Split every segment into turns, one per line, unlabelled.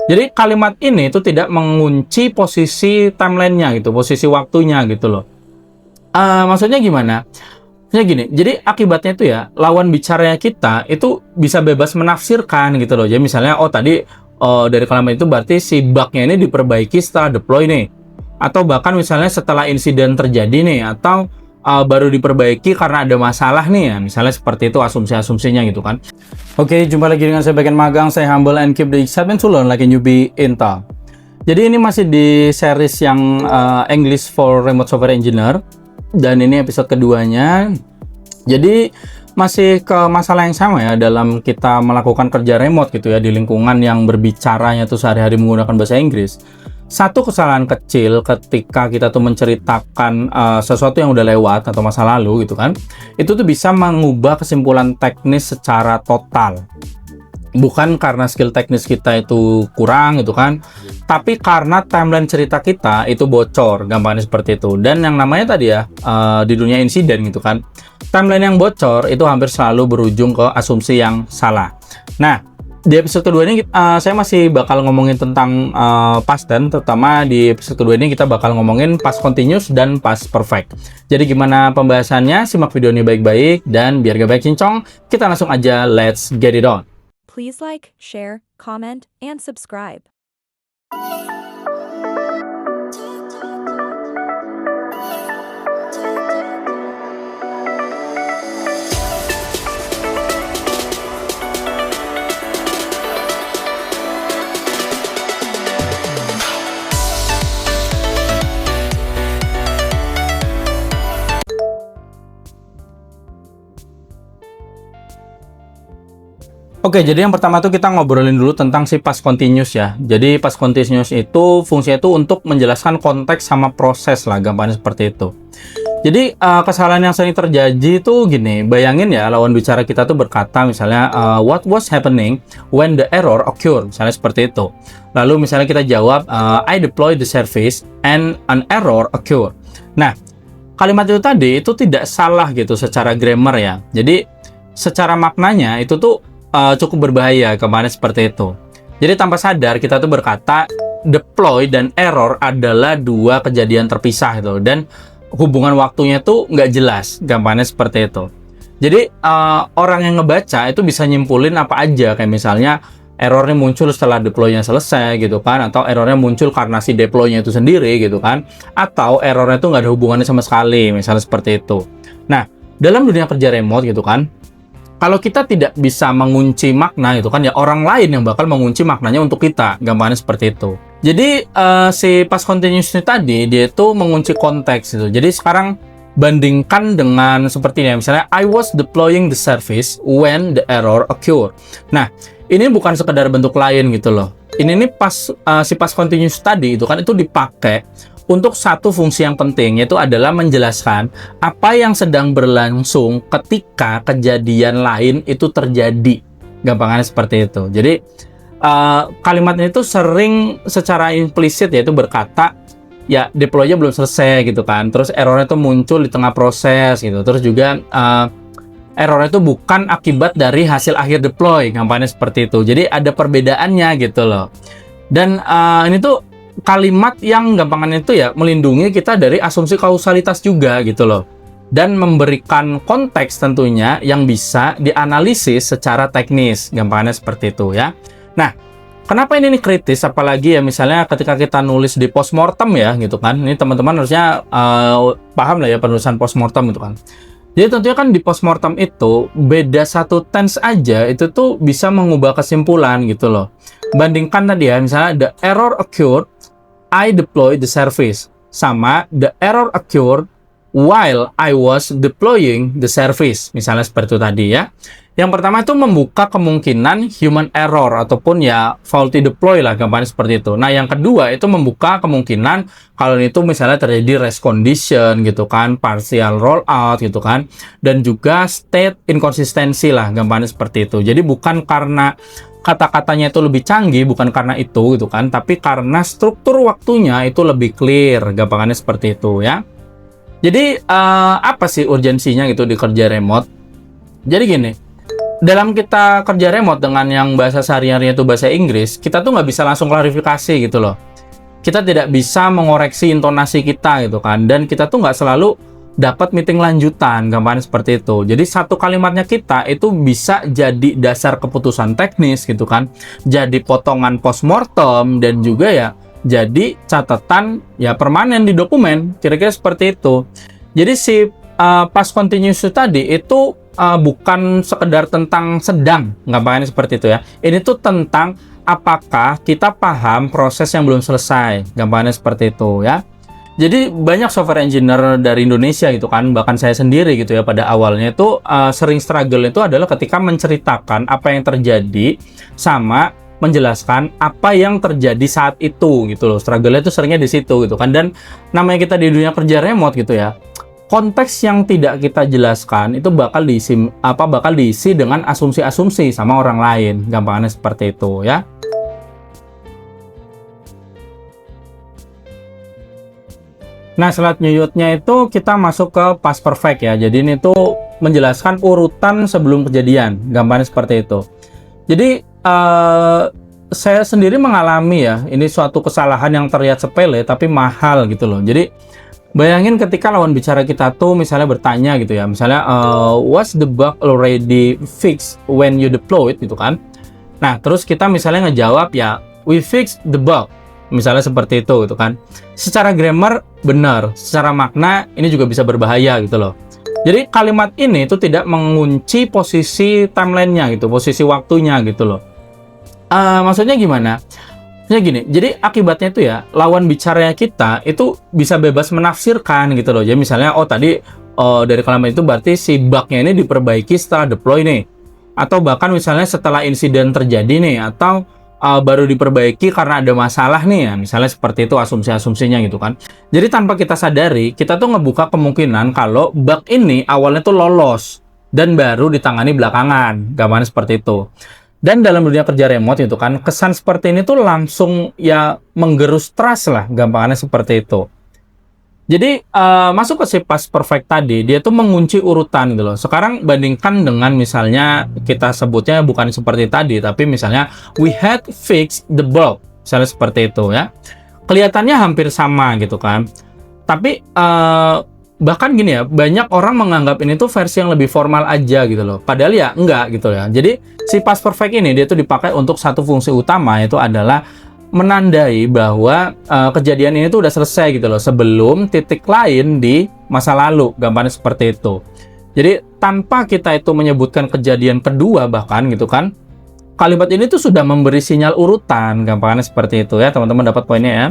Jadi kalimat ini itu tidak mengunci posisi timelinenya gitu, posisi waktunya gitu loh. Maksudnya gimana? Maksudnya gini, jadi akibatnya itu ya, lawan bicaranya kita itu bisa bebas menafsirkan gitu loh. Jadi misalnya, oh tadi dari kalimat itu berarti si bug-nya ini diperbaiki setelah deploy nih. Atau bahkan misalnya setelah insiden terjadi nih, atau baru diperbaiki karena ada masalah nih ya. Misalnya seperti itu asumsi-asumsinya gitu kan. Oke, jumpa lagi dengan saya Bagian Magang, saya humble and keep the excitement to learn like a newbie in TAL. Jadi ini masih di series yang English for Remote Software Engineer. Dan ini episode keduanya. Jadi masih ke masalah yang sama ya dalam kita melakukan kerja remote gitu ya di lingkungan yang berbicaranya tuh sehari-hari menggunakan bahasa Inggris. Satu kesalahan kecil ketika kita tuh menceritakan sesuatu yang udah lewat atau masa lalu gitu kan, itu tuh bisa mengubah kesimpulan teknis secara total. Bukan karena skill teknis kita itu kurang gitu kan, tapi karena timeline cerita kita itu bocor, gampangnya seperti itu. Dan yang namanya tadi ya, di dunia insiden gitu kan, timeline yang bocor itu hampir selalu berujung ke asumsi yang salah. Nah, di episode kedua ini saya masih bakal ngomongin tentang past tense, terutama di episode kedua ini kita bakal ngomongin past continuous dan past perfect. Jadi gimana pembahasannya? Simak video ini baik-baik, dan biar gak banyak cincong, kita langsung aja let's get it on.
Please like, share, comment, and subscribe.
Oke, jadi yang pertama tuh kita ngobrolin dulu tentang si past continuous ya. Jadi past continuous itu fungsinya itu untuk menjelaskan konteks sama proses lah, gampangnya seperti itu. Jadi kesalahan yang sering terjadi itu gini, bayangin ya lawan bicara kita tuh berkata misalnya what was happening when the error occurred, misalnya seperti itu. Lalu misalnya kita jawab I deployed the service and an error occurred. Nah, kalimat itu tadi itu tidak salah gitu secara grammar ya. Jadi secara maknanya itu tuh cukup berbahaya, kemarin seperti itu. Jadi tanpa sadar kita tuh berkata deploy dan error adalah dua kejadian terpisah gitu, dan hubungan waktunya tuh nggak jelas, gampangnya seperti itu. Jadi orang yang ngebaca itu bisa nyimpulin apa aja, kayak misalnya errornya muncul setelah deploy-nya selesai gitu kan, atau errornya muncul karena si deploy-nya itu sendiri gitu kan, atau errornya tuh nggak ada hubungannya sama sekali, misalnya seperti itu. Nah, dalam dunia kerja remote gitu kan, kalau kita tidak bisa mengunci makna itu kan ya orang lain yang bakal mengunci maknanya untuk kita, gampangnya seperti itu. Jadi si past continuous ini tadi dia itu mengunci konteks itu. Jadi sekarang bandingkan dengan seperti ini, misalnya I was deploying the service when the error occurred. Nah, ini bukan sekedar bentuk lain gitu loh. Ini si past continuous tadi itu kan itu dipakai untuk satu fungsi yang penting, yaitu adalah menjelaskan apa yang sedang berlangsung ketika kejadian lain itu terjadi. Gampangannya seperti itu. Jadi kalimat ini tuh sering secara implisit yaitu berkata ya deploy-nya belum selesai gitu kan, terus errornya tuh muncul di tengah proses gitu, terus juga errornya itu bukan akibat dari hasil akhir deploy, gampangnya seperti itu. Jadi ada perbedaannya gitu loh. Dan ini tuh kalimat yang gampangannya itu ya melindungi kita dari asumsi kausalitas juga gitu loh, dan memberikan konteks tentunya yang bisa dianalisis secara teknis, gampangannya seperti itu ya. Nah, kenapa ini kritis, apalagi ya misalnya ketika kita nulis di postmortem ya gitu kan, ini teman-teman harusnya paham lah ya penulisan postmortem itu kan. Jadi tentunya kan di postmortem itu beda satu tense aja itu tuh bisa mengubah kesimpulan gitu loh. Bandingkan tadi ya, misalnya the error occurred I deployed the service sama the error occurred while I was deploying the service, misalnya seperti itu tadi ya. Yang pertama itu membuka kemungkinan human error ataupun ya faulty deploy lah, gampangnya seperti itu. Nah, yang kedua itu membuka kemungkinan kalau itu misalnya terjadi race condition gitu kan, partial rollout gitu kan, dan juga state inconsistency lah, gampangnya seperti itu. Jadi bukan karena kata-katanya itu lebih canggih, bukan karena itu gitu kan, tapi karena struktur waktunya itu lebih clear, gampangannya seperti itu ya. Jadi apa sih urgensinya gitu di kerja remote? Jadi gini, dalam kita kerja remote dengan yang bahasa sehari-harinya itu bahasa Inggris, kita tuh nggak bisa langsung klarifikasi gitu loh. Kita tidak bisa mengoreksi intonasi kita gitu kan, dan kita tuh nggak selalu dapat meeting lanjutan, gampangnya seperti itu. Jadi satu kalimatnya kita itu bisa jadi dasar keputusan teknis gitu kan, jadi potongan postmortem, dan juga ya jadi catatan ya permanen di dokumen, kira-kira seperti itu. Jadi si past continuous tadi itu bukan sekedar tentang sedang, gampangnya seperti itu ya. Ini tuh tentang apakah kita paham proses yang belum selesai, gampangnya seperti itu ya. Jadi banyak software engineer dari Indonesia gitu kan, bahkan saya sendiri gitu ya, pada awalnya itu sering struggle itu adalah ketika menceritakan apa yang terjadi sama menjelaskan apa yang terjadi saat itu gitu loh. Struggle-nya itu seringnya di situ gitu kan. Dan namanya kita di dunia kerja remote gitu ya, konteks yang tidak kita jelaskan itu bakal diisi dengan asumsi-asumsi sama orang lain, gampangnya seperti itu ya. Nah, selanjutnya itu kita masuk ke past perfect ya. Jadi ini tuh menjelaskan urutan sebelum kejadian, gampangnya seperti itu. Jadi saya sendiri mengalami ya, ini suatu kesalahan yang terlihat sepele tapi mahal gitu loh. Jadi bayangin ketika lawan bicara kita tuh misalnya bertanya gitu ya, misalnya what's the bug already fixed when you deployed gitu kan. Nah, terus kita misalnya ngejawab ya, we fixed the bug. Misalnya seperti itu gitu kan. Secara grammar benar, secara makna ini juga bisa berbahaya gitu loh. Jadi kalimat ini itu tidak mengunci posisi timelinenya gitu, posisi waktunya gitu loh. Maksudnya gimana? Maksudnya gini, jadi akibatnya itu ya, lawan bicaranya kita itu bisa bebas menafsirkan gitu loh. Jadi misalnya, oh tadi dari kalimat itu berarti si bug-nya ini diperbaiki setelah deploy nih. Atau bahkan misalnya setelah insiden terjadi nih, atau baru diperbaiki karena ada masalah nih ya, misalnya seperti itu asumsi-asumsinya gitu kan. Jadi tanpa kita sadari, kita tuh ngebuka kemungkinan kalau bug ini awalnya tuh lolos dan baru ditangani belakangan, gampangnya seperti itu. Dan dalam dunia kerja remote itu kan, kesan seperti ini tuh langsung ya menggerus trust lah, gampangnya seperti itu. Jadi masuk ke si past perfect tadi, dia tuh mengunci urutan gitu loh. Sekarang bandingkan dengan misalnya kita sebutnya bukan seperti tadi, tapi misalnya we had fixed the bug, misalnya seperti itu ya. Kelihatannya hampir sama gitu kan. Tapi bahkan gini ya, banyak orang menganggap ini tuh versi yang lebih formal aja gitu loh. Padahal ya enggak gitu ya. Jadi si past perfect ini dia tuh dipakai untuk satu fungsi utama, yaitu adalah menandai bahwa kejadian ini tuh udah selesai gitu loh, sebelum titik lain di masa lalu, gampangnya seperti itu. Jadi tanpa kita itu menyebutkan kejadian kedua bahkan gitu kan, kalimat ini tuh sudah memberi sinyal urutan, gampangnya seperti itu ya, teman-teman dapat poinnya ya.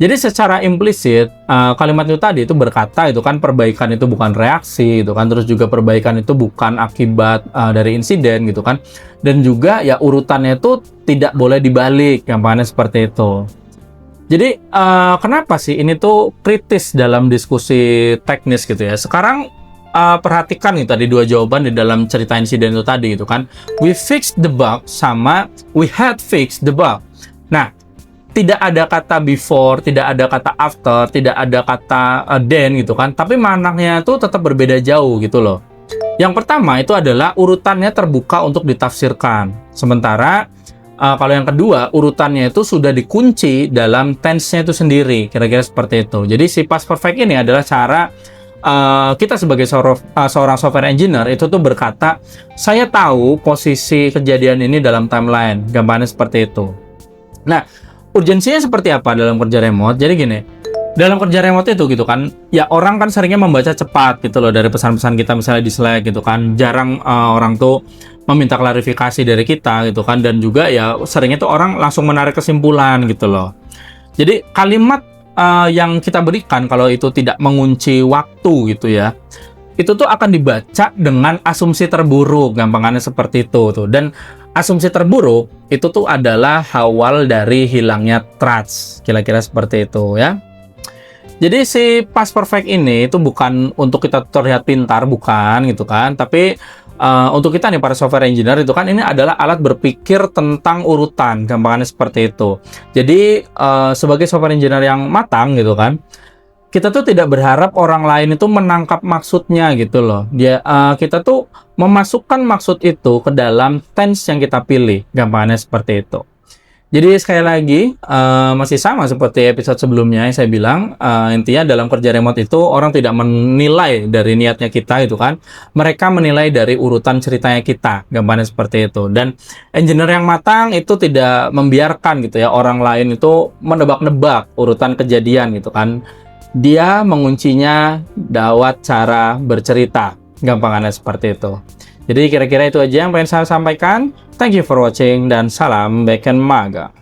Jadi secara implisit kalimat itu tadi itu berkata itu kan perbaikan itu bukan reaksi gitu kan, terus juga perbaikan itu bukan akibat dari insiden gitu kan, dan juga ya urutannya itu tidak boleh dibalik, gampangnya seperti itu. Jadi kenapa sih ini tuh kritis dalam diskusi teknis gitu ya? Sekarang perhatikan nih tadi dua jawaban di dalam cerita insiden itu tadi gitu kan, we fixed the bug sama we had fixed the bug. Nah, tidak ada kata before, tidak ada kata after, tidak ada kata then gitu kan, tapi maknanya itu tetap berbeda jauh gitu loh. Yang pertama itu adalah urutannya terbuka untuk ditafsirkan, sementara kalau yang kedua urutannya itu sudah dikunci dalam tense-nya itu sendiri, kira-kira seperti itu. Jadi si past perfect ini adalah cara kita sebagai seorang software engineer itu tuh berkata, saya tahu posisi kejadian ini dalam timeline, gambarnya seperti itu. Nah, urgensinya seperti apa dalam kerja remote? Jadi gini, dalam kerja remote itu gitu kan, ya orang kan seringnya membaca cepat gitu loh dari pesan-pesan kita misalnya di Slack gitu kan. Jarang orang tuh meminta klarifikasi dari kita gitu kan, dan juga ya seringnya tuh orang langsung menarik kesimpulan gitu loh. Jadi kalimat yang kita berikan kalau itu tidak mengunci waktu gitu ya, itu tuh akan dibaca dengan asumsi terburuk, gampangannya seperti itu tuh. Dan asumsi terburuk itu tuh adalah awal dari hilangnya trust, kira-kira seperti itu ya. Jadi si past perfect ini itu bukan untuk kita terlihat pintar, bukan gitu kan, tapi untuk kita nih para software engineer itu kan ini adalah alat berpikir tentang urutan, gampangannya seperti itu. Jadi sebagai software engineer yang matang gitu kan, kita tuh tidak berharap orang lain itu menangkap maksudnya gitu loh. Kita tuh memasukkan maksud itu ke dalam tense yang kita pilih, gampangannya seperti itu. Jadi sekali lagi, masih sama seperti episode sebelumnya yang saya bilang, intinya dalam kerja remote itu orang tidak menilai dari niatnya kita gitu kan. Mereka menilai dari urutan ceritanya kita, gambarnya seperti itu. Dan engineer yang matang itu tidak membiarkan gitu ya orang lain itu menebak-nebak urutan kejadian gitu kan. Dia menguncinya lewat cara bercerita, gampangannya seperti itu. Jadi kira-kira itu aja yang pengen saya sampaikan. Thank you for watching dan salam Bacon Maga.